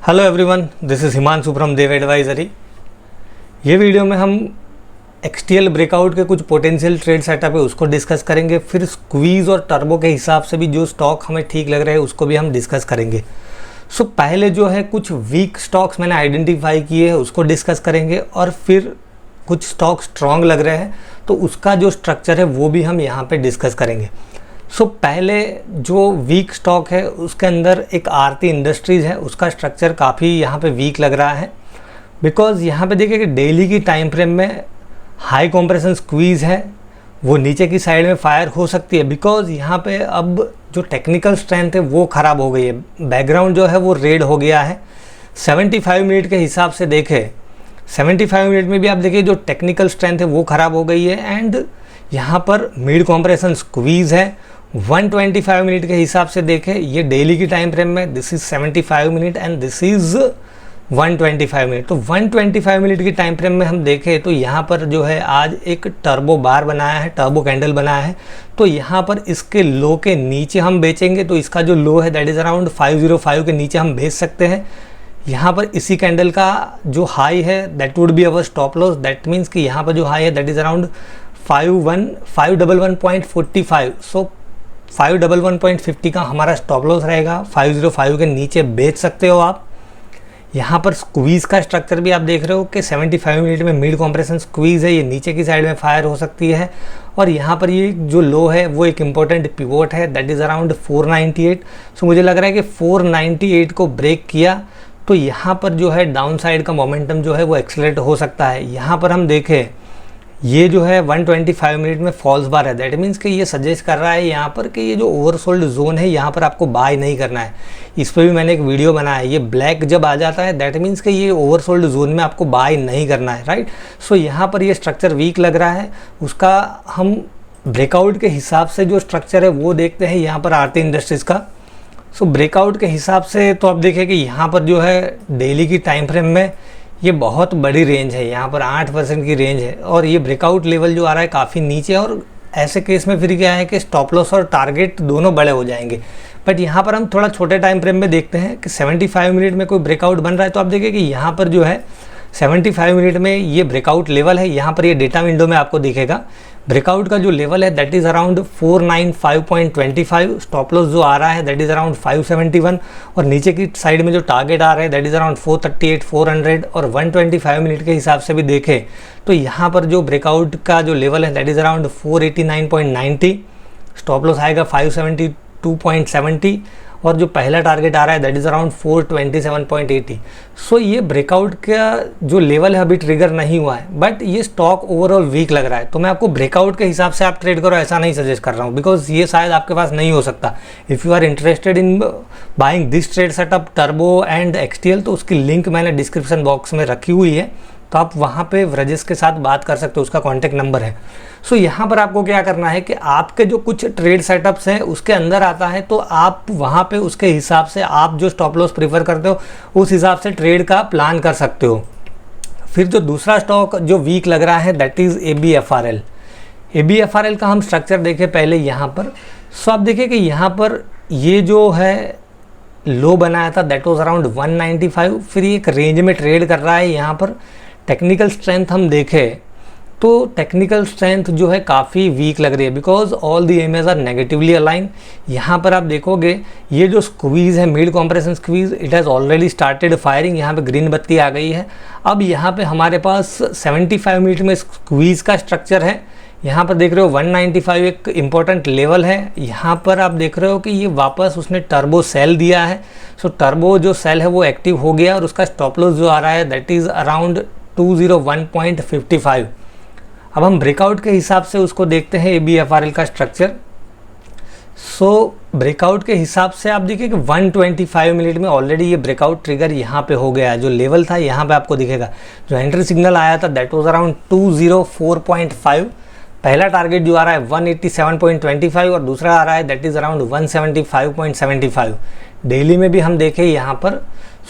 Hello everyone, this is Himanshu from Dev advisory. ये video में हम एक्सटीएल ब्रेकआउट के कुछ पोटेंशियल ट्रेड सेटअप है उसको डिस्कस करेंगे। फिर स्क्वीज़ और टर्बो के हिसाब से भी जो स्टॉक हमें ठीक लग रहे हैं उसको भी हम डिस्कस करेंगे। पहले जो है कुछ वीक स्टॉक्स मैंने आइडेंटिफाई किए हैं उसको डिस्कस करेंगे, और फिर कुछ स्टॉक स्ट्रॉन्ग लग रहे हैं तो उसका जो स्ट्रक्चर है वो भी हम यहाँ पे डिस्कस करेंगे। पहले जो वीक स्टॉक है उसके अंदर एक आरती इंडस्ट्रीज़ है, उसका स्ट्रक्चर काफ़ी यहाँ पे वीक लग रहा है। बिकॉज़ यहाँ पे देखिए कि डेली की टाइम फ्रेम में हाई कॉम्प्रेशन स्क्वीज़ है, वो नीचे की साइड में फायर हो सकती है। बिकॉज़ यहाँ पे अब जो टेक्निकल स्ट्रेंथ है वो ख़राब हो गई है, बैकग्राउंड जो है वो रेड हो गया है। 75 मिनट के हिसाब से देखें, 75 मिनट में भी आप देखिए जो टेक्निकल स्ट्रेंथ है वो ख़राब हो गई है। एंड यहाँ पर मिड कॉम्प्रेशन स्क्वीज़ है। 125 मिनट के हिसाब से देखें, ये डेली की टाइम फ्रेम में this is 75 minute and this is 125 minute. तो 125 मिनट की टाइम फ्रेम में हम देखें तो यहाँ पर जो है आज एक टर्बो बार बनाया है, टर्बो कैंडल बनाया है। तो यहाँ पर इसके लो के नीचे हम बेचेंगे, तो इसका जो लो है दैट इज़ अराउंड 505 के नीचे हम बेच सकते हैं। यहाँ पर इसी कैंडल का जो हाई है that would be our stop loss. That means कि यहाँ पर जो हाई है दैट इज़ अराउंड 511.45। 511.50 का हमारा स्टॉप लॉस रहेगा। 505 के नीचे बेच सकते हो आप। यहाँ पर स्क्वीज़ का स्ट्रक्चर भी आप देख रहे हो कि 75 मिनट में मिड कॉम्प्रेशन स्क्वीज़ है, ये नीचे की साइड में फायर हो सकती है। और यहाँ पर ये जो लो है वो एक इम्पोर्टेंट पिवोट है दैट इज़ अराउंड 498। मुझे लग रहा है कि 498 को ब्रेक किया तो यहाँ पर जो है डाउन साइड का मोमेंटम जो है वो एक्सेलरेट हो सकता है। यहाँ पर हम देखें ये जो है 125 मिनट में फॉल्स बार है, दैट मीन्स कि ये सजेस्ट कर रहा है यहाँ पर कि ये जो ओवरसोल्ड जोन है यहाँ पर आपको बाय नहीं करना है। इस पर भी मैंने एक वीडियो बनाया है। ये ब्लैक जब आ जाता है दैट मीन्स कि ये ओवरसोल्ड जोन में आपको बाय नहीं करना है, राइट। यहाँ पर ये स्ट्रक्चर वीक लग रहा है, उसका हम ब्रेकआउट के हिसाब से जो स्ट्रक्चर है वो देखते हैं यहाँ पर आरती इंडस्ट्रीज़ का। ब्रेकआउट के हिसाब से तो आप देखें कि यहाँ पर जो है डेली की टाइम फ्रेम में ये बहुत बड़ी रेंज है, यहाँ पर 8% की रेंज है और ये ब्रेकआउट लेवल जो आ रहा है काफ़ी नीचे। और ऐसे केस में फिर क्या है कि स्टॉप लॉस और टारगेट दोनों बड़े हो जाएंगे। बट यहाँ पर हम थोड़ा छोटे टाइम फ्रेम में देखते हैं कि 75 मिनट में कोई ब्रेकआउट बन रहा है तो आप देखिए कि यहाँ पर जो है 75 मिनट में ये ब्रेकआउट लेवल है। यहाँ पर ये डेटा विंडो में आपको दिखेगा ब्रेकआउट का जो लेवल है that is around 495.25। Stop loss जो आ रहा है दैट इज़ अराउंड 571 और नीचे की साइड में जो टारगेट आ रहा है दैट इज़ अराउंड 438, 400। और 125 मिनट के हिसाब से भी देखें तो यहाँ पर जो ब्रेकआउट का जो लेवल है that is around 489.90। Stop loss आएगा 572.70 और जो पहला टारगेट आ रहा है दैट इज़ अराउंड 427.80। ये ब्रेकआउट का जो लेवल है अभी ट्रिगर नहीं हुआ है, बट ये स्टॉक ओवरऑल वीक लग रहा है। तो मैं आपको ब्रेकआउट के हिसाब से आप ट्रेड करो ऐसा नहीं सजेस्ट कर रहा हूँ, बिकॉज ये शायद आपके पास नहीं हो सकता। If you are interested in buying this trade setup turbo and XTL तो उसकी लिंक मैंने डिस्क्रिप्शन बॉक्स में रखी हुई है, तो आप वहाँ पे व्रजेश के साथ बात कर सकते हो, उसका कॉन्टैक्ट नंबर है। यहाँ पर आपको क्या करना है कि आपके जो कुछ ट्रेड सेटअप्स हैं उसके अंदर आता है तो आप वहाँ पे उसके हिसाब से आप जो स्टॉप लॉस प्रीफर करते हो उस हिसाब से ट्रेड का प्लान कर सकते हो। फिर जो दूसरा स्टॉक जो वीक लग रहा है दैट इज़ ABFRL। ABFRL का हम स्ट्रक्चर देखें पहले यहाँ पर। आप देखिए कि यहाँ पर ये जो है लो बनाया था दैट वाज अराउंड 195। फिर ये एक रेंज में ट्रेड कर रहा है। यहाँ पर टेक्निकल स्ट्रेंथ हम देखें तो टेक्निकल स्ट्रेंथ जो है काफ़ी वीक लग रही है because all the image are negatively align. यहाँ पर आप देखोगे ये जो स्क्वीज़ है mid compression squeeze it has already started firing. यहाँ पे ग्रीन बत्ती आ गई है। अब यहाँ पे हमारे पास 75 मिनट में स्क्वीज़ का स्ट्रक्चर है। यहाँ पर देख रहे हो 195 एक इम्पॉर्टेंट लेवल है। यहाँ पर आप देख रहे हो कि ये वापस उसने टर्बो सेल दिया है। टर्बो जो सेल है वो एक्टिव हो गया और उसका स्टॉप लॉस जो आ रहा है दैट इज़ अराउंड 201.55। अब हम ब्रेकआउट के हिसाब से उसको देखते हैं ABFRL का स्ट्रक्चर। ब्रेकआउट के हिसाब से आप देखिए कि 125 मिनट में ऑलरेडी ये ब्रेकआउट ट्रिगर यहाँ पे हो गया है। जो लेवल था यहाँ पे आपको दिखेगा, जो एंट्री सिग्नल आया था दैट वाज अराउंड 204.5। पहला टारगेट जो आ रहा है 187.25 और दूसरा आ रहा है दैट इज़ अराउंड 175.75। डेली में भी हम देखें यहाँ पर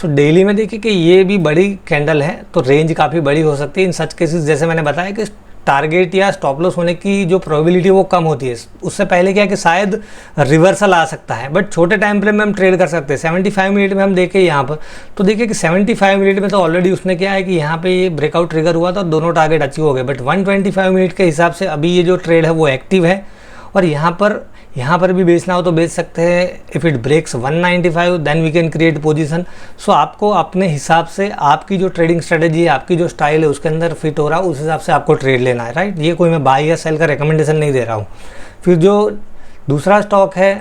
डेली में देखिए कि ये भी बड़ी कैंडल है तो रेंज काफ़ी बड़ी हो सकती है। इन सच केसेस जैसे मैंने बताया कि टारगेट या स्टॉप लॉस होने की जो प्रोबेबिलिटी वो कम होती है। उससे पहले क्या है कि शायद रिवर्सल आ सकता है, बट छोटे टाइम फ्रेम में हम ट्रेड कर सकते हैं। 75 मिनट में हम देखें यहाँ पर, तो देखिए कि 75 मिनट में तो ऑलरेडी उसने क्या है कि यहाँ पे ये ब्रेकआउट ट्रिगर हुआ था, दोनों टारगेट अचीव हो गए। बट 125 मिनट के हिसाब से अभी ये जो ट्रेड है वो एक्टिव है, और यहाँ पर भी बेचना हो तो बेच सकते हैं। If it breaks 195 then we can create position. So आपको अपने हिसाब से आपकी जो ट्रेडिंग स्ट्रेटेजी है, आपकी जो स्टाइल है उसके अंदर फिट हो रहा है, उस हिसाब से आपको ट्रेड लेना है, राइट। ये कोई मैं बाय या सेल का रिकमेंडेशन नहीं दे रहा हूँ। फिर जो दूसरा स्टॉक है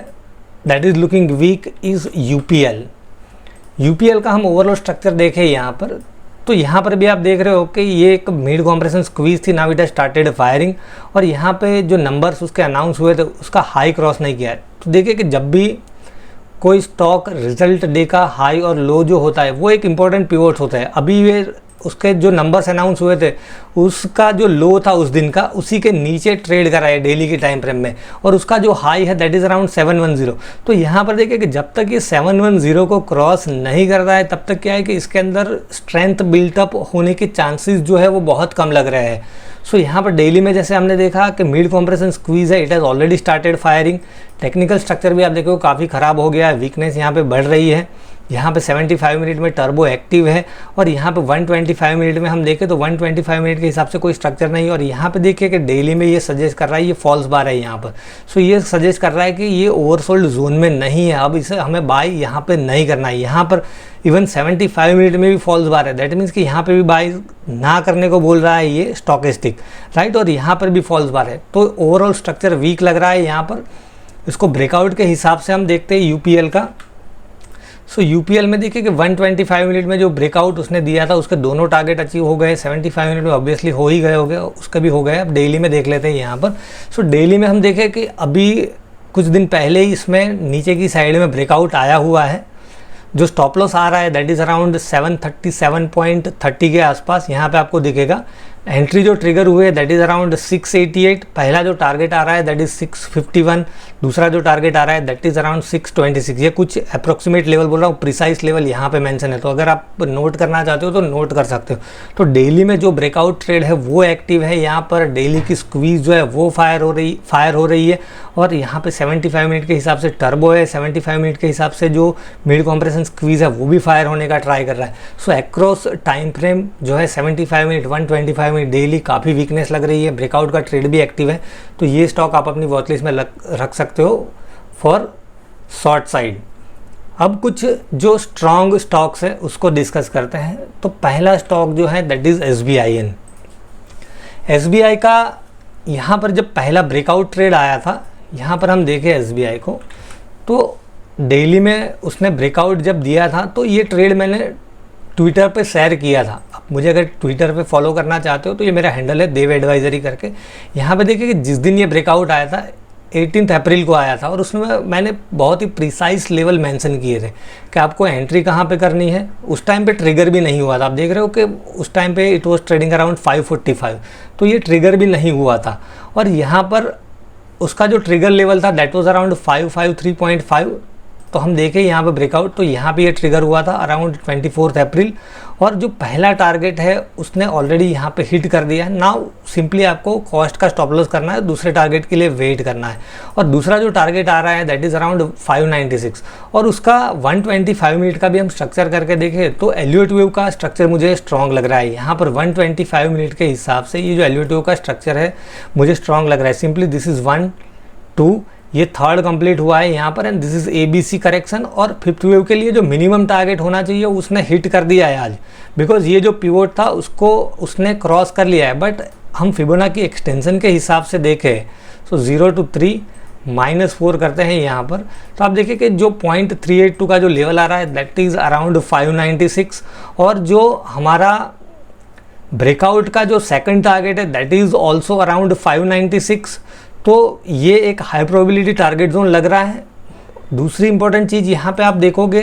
that is looking weak is UPL का हम ओवरऑल स्ट्रक्चर देखें यहाँ पर, तो यहाँ पर भी आप देख रहे हो कि ये एक मिड कॉम्प्रेशन स्क्वीज थी, now it has started firing, और यहाँ पे जो नंबर्स उसके अनाउंस हुए थे उसका हाई क्रॉस नहीं किया है। तो देखिए कि जब भी कोई स्टॉक रिजल्ट डे का हाई और लो जो होता है वो एक इम्पॉर्टेंट पिवोट होता है। अभी ये उसके जो नंबर्स अनाउंस हुए थे उसका जो लो था उस दिन का, उसी के नीचे ट्रेड करा है डेली के टाइम फ्रेम में, और उसका जो हाई है दैट इज़ अराउंड 710। तो यहाँ पर देखिए कि जब तक ये 710 को क्रॉस नहीं करता है तब तक क्या है कि इसके अंदर स्ट्रेंथ बिल्टअप होने के चांसेस जो है वो बहुत कम लग रहे हैं। सो यहाँ पर डेली में जैसे हमने देखा कि मिड कॉम्प्रेशन स्क्वीज है, it has already started firing. Technical structure भी आप देखो काफ़ी ख़राब हो गया है, वीकनेस यहाँ पे बढ़ रही है। यहाँ पे 75 मिनट में टर्बो एक्टिव है, और यहाँ पे 125 मिनट में हम देखें तो 125 मिनट के हिसाब से कोई स्ट्रक्चर नहीं है। और यहाँ पे देखिए कि डेली में ये सजेस्ट कर रहा है, ये फॉल्स बार है यहाँ पर। सो ये सजेस्ट कर रहा है कि ये ओवरसोल्ड जोन में नहीं है, अब इसे हमें बाय यहाँ पे नहीं करना है। यहाँ पर इवन 75 मिनट में भी फॉल्स बार है, दैट मीन्स कि यहाँ पे भी बाय ना करने को बोल रहा है ये स्टॉकेस्टिक, राइट। और यहाँ पर भी फॉल्स बार है, तो ओवरऑल स्ट्रक्चर वीक लग रहा है यहाँ पर। इसको ब्रेकआउट के हिसाब से हम देखते हैं यूपीएल का। सो यूपीएल में देखिए कि 125 मिनट में जो ब्रेकआउट उसने दिया था उसके दोनों टारगेट अचीव हो गए। 75 मिनट में ऑब्वियसली हो ही गए होंगे, उसका भी हो गया। अब डेली में देख लेते हैं यहाँ पर। सो डेली में हम देखें कि अभी कुछ दिन पहले ही इसमें नीचे की साइड में ब्रेकआउट आया हुआ है। जो स्टॉप लॉस आ रहा है दैट इज़ अराउंड 737.30 के आसपास यहाँ पे आपको दिखेगा। एंट्री जो ट्रिगर हुए दैट इज़ अराउंड 688। पहला जो टारगेट आ रहा है दैट इज़ 651। दूसरा जो टारगेट आ रहा है दैट इज़ अराउंड 626। ये कुछ अप्रोक्सीमेट लेवल बोल रहा हूँ, प्रिसाइज लेवल यहाँ पे मेंशन है, तो अगर आप नोट करना चाहते हो तो नोट कर सकते हो। तो डेली में जो ब्रेकआउट ट्रेड है वो एक्टिव है। यहाँ पर डेली की स्क्वीज जो है वो फायर हो रही है, और यहाँ पे 75 मिनट के हिसाब से टर्बो है। 75 मिनट के हिसाब से जो मिड कॉम्प्रेशन स्क्वीज है वो भी फायर होने का ट्राई कर रहा है। सो अक्रॉस टाइम फ्रेम जो है 75 मिनट 125 मिनट डेली काफ़ी वीकनेस लग रही है। ब्रेकआउट का ट्रेड भी एक्टिव है, तो ये स्टॉक आप अपनी वॉच लिस्ट में रख सकते हो फॉर शॉर्ट साइड। अब कुछ जो स्ट्रॉन्ग स्टॉक्स है उसको डिस्कस करते हैं। तो पहला स्टॉक जो है दैट इज़ SBIN। SBI का यहाँ पर जब पहला ब्रेकआउट ट्रेड आया था, यहाँ पर हम देखें SBI को, तो डेली में उसने ब्रेकआउट जब दिया था तो ये ट्रेड मैंने ट्विटर पे शेयर किया था। अब मुझे अगर ट्विटर पे फॉलो करना चाहते हो तो ये मेरा हैंडल है देव एडवाइजरी करके। यहाँ पे देखिए कि जिस दिन ये ब्रेकआउट आया था 18 अप्रैल को आया था, और उसमें मैंने बहुत ही प्रिसाइज लेवल मेंशन किए थे कि आपको एंट्री कहाँ पे करनी है। उस टाइम पे ट्रिगर भी नहीं हुआ था, आप देख रहे हो कि उस टाइम पे इट वाज ट्रेडिंग अराउंड 545, तो ये ट्रिगर भी नहीं हुआ था। और यहाँ पर उसका जो ट्रिगर लेवल था दैट वाज अराउंड 553.5। तो हम देखें यहाँ पे ब्रेकआउट, तो यहाँ पे ये ट्रिगर हुआ था अराउंड 24 अप्रैल, और जो पहला टारगेट है उसने ऑलरेडी यहाँ पे हिट कर दिया है। नाउ सिंपली आपको कॉस्ट का स्टॉप लॉस करना है, दूसरे टारगेट के लिए वेट करना है। और दूसरा जो टारगेट आ रहा है दैट इज़ अराउंड 596, और उसका 125 मिनट का भी हम स्ट्रक्चर करके देखें तो एलियट वेव का स्ट्रक्चर मुझे स्ट्रॉन्ग लग रहा है। यहाँ पर 125 मिनट के हिसाब से ये जो एलियट वेव का स्ट्रक्चर है मुझे स्ट्रॉन्ग लग रहा है। सिंपली दिस इज़ 1 2, ये थर्ड कंप्लीट हुआ है यहाँ पर, and this is ABC correction. और फिफ्थ वेव के लिए जो मिनिमम टारगेट होना चाहिए उसने हिट कर दिया है आज, बिकॉज ये जो पिवोट था उसको उसने क्रॉस कर लिया है। बट हम फिबोनाची एक्सटेंशन के हिसाब से देखें तो 0 to 3 -4 करते हैं यहाँ पर, तो आप देखिए कि जो 0.382 का जो लेवल आ रहा है दैट इज़ अराउंड 596, और जो हमारा ब्रेकआउट का जो सेकंड टारगेट है दैट इज़ ऑल्सो अराउंड 596। तो ये एक हाई प्रोबेबिलिटी टारगेट जोन लग रहा है। दूसरी इंपॉर्टेंट चीज़ यहाँ पे आप देखोगे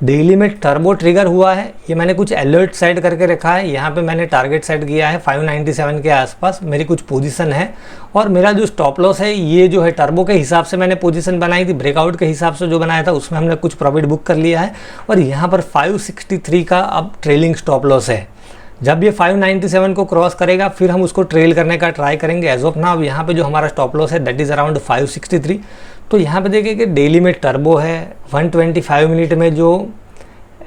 डेली में टर्बो ट्रिगर हुआ है, ये मैंने कुछ अलर्ट सेट करके रखा है। यहाँ पे मैंने टारगेट सेट किया है 597 के आसपास, मेरी कुछ पोजीशन है। और मेरा जो स्टॉप लॉस है ये जो है टर्बो के हिसाब से मैंने पोजीशन बनाई थी, ब्रेकआउट के हिसाब से जो बनाया था उसमें हमने कुछ प्रॉफिट बुक कर लिया है। और यहाँ पर 563 का अब ट्रेलिंग स्टॉप लॉस है। जब ये 597 को क्रॉस करेगा फिर हम उसको ट्रेल करने का ट्राई करेंगे। एज ऑफ नाउ यहाँ पे जो हमारा स्टॉप लॉस है दैट इज़ अराउंड 563। तो यहाँ पे देखिए कि डेली में टर्बो है, 125 मिनट में जो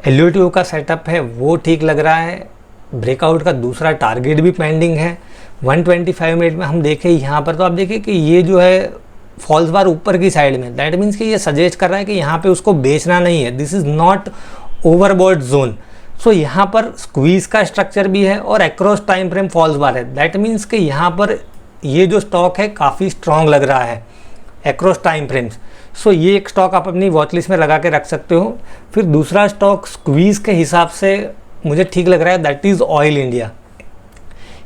LUTO का सेटअप है वो ठीक लग रहा है, ब्रेकआउट का दूसरा टारगेट भी पेंडिंग है। 125 मिनट में हम देखें यहाँ पर तो आप देखिए कि ये जो है फॉल्स बार ऊपर की साइड में, दैट मीन्स कि ये सजेस्ट कर रहा है कि यहाँ पे उसको बेचना नहीं है, this is not overbought zone. So यहाँ पर स्क्वीज़ का स्ट्रक्चर भी है और across time frame false bar है, दैट मीन्स कि यहाँ पर ये जो स्टॉक है काफ़ी स्ट्रॉन्ग लग रहा है अक्रॉस टाइम फ्रेम्स। सो ये एक स्टॉक आप अपनी वॉच लिस्ट में लगा के रख सकते हो। फिर दूसरा स्टॉक स्क्वीज़ के हिसाब से मुझे ठीक लग रहा है, दैट इज़ ऑयल इंडिया।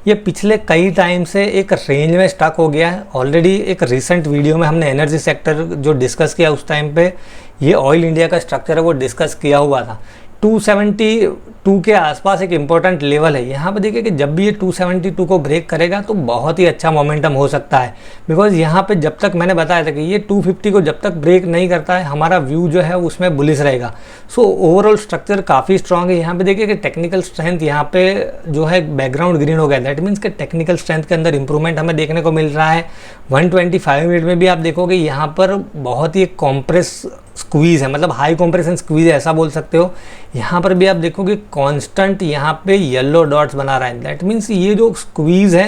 ये पिछले कई टाइम से एक रेंज में स्टक हो गया है। ऑलरेडी एक रिसेंट वीडियो में हमने एनर्जी सेक्टर जो डिस्कस किया उस टाइम पे ये ऑयल इंडिया का स्ट्रक्चर है वो डिस्कस किया हुआ था। 272 के आसपास एक इम्पॉर्टेंट लेवल है। यहाँ पे देखिए कि जब भी ये 272 को ब्रेक करेगा तो बहुत ही अच्छा मोमेंटम हो सकता है, बिकॉज यहाँ पे जब तक मैंने बताया था कि ये 250 को जब तक ब्रेक नहीं करता है हमारा व्यू जो है उसमें बुलिश रहेगा। सो ओवरऑल स्ट्रक्चर काफ़ी स्ट्रॉन्ग है। यहाँ पे देखिए कि टेक्निकल स्ट्रेंथ यहाँ पे जो है बैकग्राउंड ग्रीन हो गया, दैट मीन्स कि टेक्निकल स्ट्रेंथ के अंदर इंप्रूवमेंट हमें देखने को मिल रहा है। 125 मिनट में भी आप देखोगे यहाँ पर बहुत ही कॉम्प्रेस स्क्वीज़ है, मतलब हाई कॉम्प्रेशन स्क्वीज़ है ऐसा बोल सकते हो। यहाँ पर भी आप देखोगे कांस्टेंट यहाँ पे येलो डॉट्स बना रहा है, दैट मीन्स ये जो स्क्वीज़ है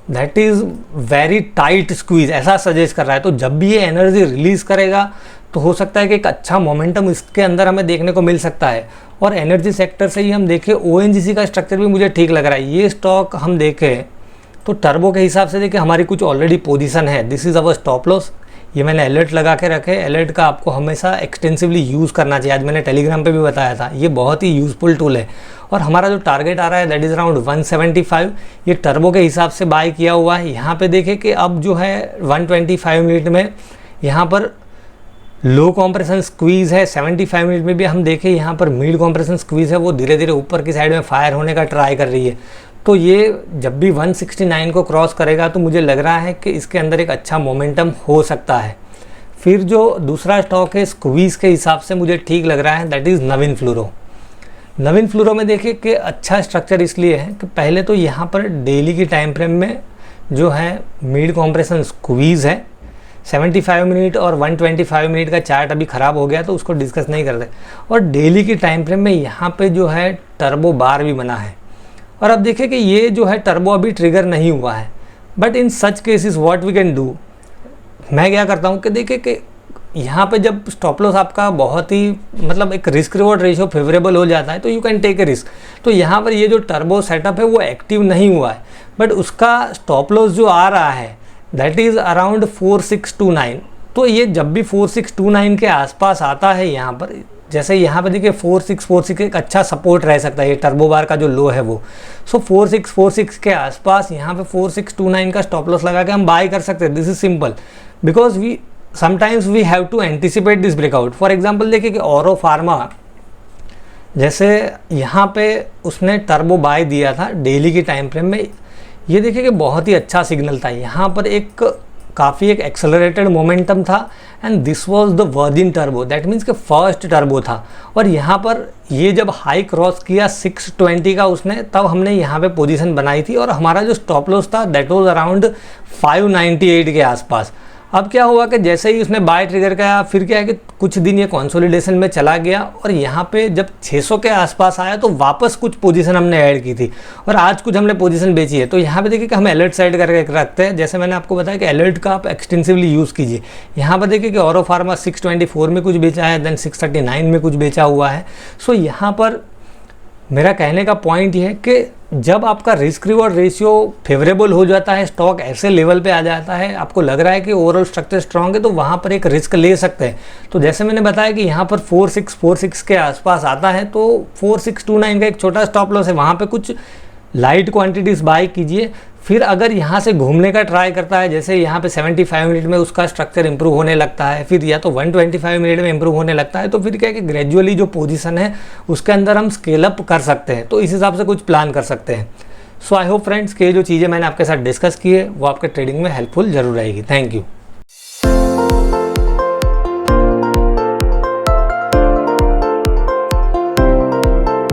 that is very tight squeeze ऐसा सजेस्ट कर रहा है। तो जब भी ये एनर्जी रिलीज़ करेगा तो हो सकता है कि एक अच्छा मोमेंटम इसके अंदर हमें देखने को मिल सकता है। और एनर्जी सेक्टर से ही हम देखें ONGC का स्ट्रक्चर भी मुझे ठीक लग रहा है। ये स्टॉक हम देखें तो टर्बो के हिसाब से देखिए हमारी कुछ ऑलरेडी पोजीशन है, this is our stop loss. ये मैंने अलर्ट लगा के रखे, अलर्ट का आपको हमेशा एक्सटेंसिवली यूज़ करना चाहिए, आज मैंने टेलीग्राम पे भी बताया था, ये बहुत ही यूज़फुल टूल है। और हमारा जो टारगेट आ रहा है दैट इज़ अराउंड 175, ये टर्बो के हिसाब से बाय किया हुआ है। यहाँ पे देखें कि अब जो है 125 मिनट में यहाँ पर लो कॉम्प्रेशन स्क्वीज़ है, 75 मिनट में भी हम देखें यहाँ पर मिड कॉम्प्रेशन स्क्वीज़ है, वो धीरे धीरे ऊपर की साइड में फायर होने का ट्राई कर रही है। तो ये जब भी 169 को क्रॉस करेगा तो मुझे लग रहा है कि इसके अंदर एक अच्छा मोमेंटम हो सकता है। फिर जो दूसरा स्टॉक है स्क्वीज़ के हिसाब से मुझे ठीक लग रहा है, दैट इज़ नवीन फ्लोरो। नवीन फ्लोरो में देखिए कि अच्छा स्ट्रक्चर इसलिए है कि पहले तो यहाँ पर डेली की टाइम फ्रेम में जो है मिड कॉम्प्रेशन स्क्वीज़ है, 75 मिनट और 125 मिनट का चार्ट अभी ख़राब हो गया तो उसको डिस्कस नहीं करते। और डेली की टाइम फ्रेम में यहाँ पे जो है टर्बो बार भी बना है। और अब देखिए कि ये जो है टर्बो अभी ट्रिगर नहीं हुआ है, but in such cases what we can do, मैं क्या करता हूँ कि देखिए कि यहाँ पे जब स्टॉप लॉस आपका बहुत ही मतलब एक रिस्क रिवॉर्ड रेशियो फेवरेबल हो जाता है तो you can take a risk. तो यहाँ पर ये जो टर्बो सेटअप है वो एक्टिव नहीं हुआ है, बट उसका स्टॉप लॉस जो आ रहा है दैट इज़ अराउंड 4629। तो ये जब भी 4629 के आसपास आता है यहाँ पर, जैसे यहाँ पे देखिए 4646 एक अच्छा सपोर्ट रह सकता है, ये टर्बो बार का जो लो है वो। सो 4646 के आसपास यहाँ पे 4629 का स्टॉप लॉस लगा के हम बाय कर सकते हैं। This is simple because we sometimes we have to anticipate this breakout. For example देखिए कि ऑरो फार्मा जैसे यहाँ पे उसने टर्बो बाय दिया था डेली की टाइम फ्रेम में, ये देखिए कि बहुत ही अच्छा सिग्नल था, यहाँ पर एक काफ़ी एक एक्सेलरेटेड मोमेंटम था and this was the virgin turbo, that means कि फर्स्ट टर्बो था। और यहाँ पर ये जब हाई क्रॉस किया 620 का उसने, तब हमने यहाँ पे पोजीशन बनाई थी और हमारा जो स्टॉप लॉस था दैट वाज अराउंड 598 के आसपास। अब क्या हुआ कि जैसे ही उसने बाय ट्रिगर किया फिर क्या है कि कुछ दिन ये कंसोलिडेशन में चला गया और यहाँ पे जब 600 के आसपास आया तो वापस कुछ पोजीशन हमने ऐड की थी और आज कुछ हमने पोजीशन बेची है। तो यहाँ पे देखिए कि हम अलर्ट साइड करके रखते हैं, जैसे मैंने आपको बताया कि अलर्ट का आप एक्सटेंसिवली यूज़ कीजिए। यहाँ पर देखिए कि ऑरो फार्मा 624 में कुछ बेचा है, देन 639 में कुछ बेचा हुआ है। सो यहाँ पर मेरा कहने का पॉइंट ये है कि जब आपका रिस्क रिवॉर्ड रेशियो फेवरेबल हो जाता है, स्टॉक ऐसे लेवल पे आ जाता है, आपको लग रहा है कि ओवरऑल स्ट्रक्चर स्ट्रांग है, तो वहाँ पर एक रिस्क ले सकते हैं। तो जैसे मैंने बताया कि यहाँ पर 4646 के आसपास आता है तो 4629 का एक छोटा स्टॉप लॉस है, वहाँ पे कुछ लाइट क्वांटिटीज बाय कीजिए। फिर अगर यहाँ से घूमने का ट्राई करता है, जैसे यहाँ पे 75 मिनट में उसका स्ट्रक्चर इंप्रूव होने लगता है, फिर या तो 125 मिनट में इंप्रूव होने लगता है, तो फिर क्या है कि ग्रेजुअली जो पोजीशन है उसके अंदर हम स्केल अप कर सकते हैं। तो इस हिसाब से कुछ प्लान कर सकते हैं। सो आई होप फ्रेंड्स कि जो चीज़ें मैंने आपके साथ डिस्कस की है वो आपके ट्रेडिंग में हेल्पफुल जरूर रहेगी। Thank you.